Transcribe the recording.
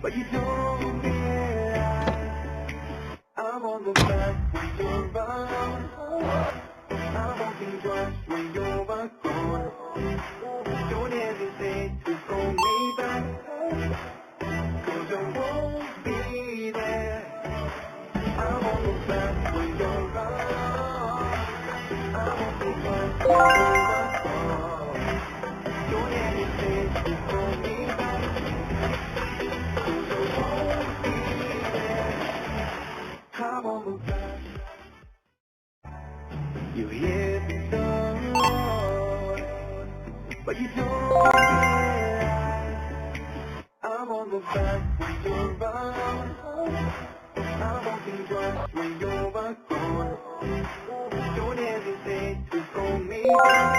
But you don't realize I'm on the back when you're around. I'm walking twice when you're back gone. Don't hesitate to call me back, 'cause I won't be there. I'm on the back when you're around. I'm walking twice when you're back gone. Don't hesitate to call me back, 'cause I won't be there. I'm on the back. You hear the sound, but you don't realize I'm on the back when you're around. I'm walking twice when you're back gone. Don't hesitate to call me back.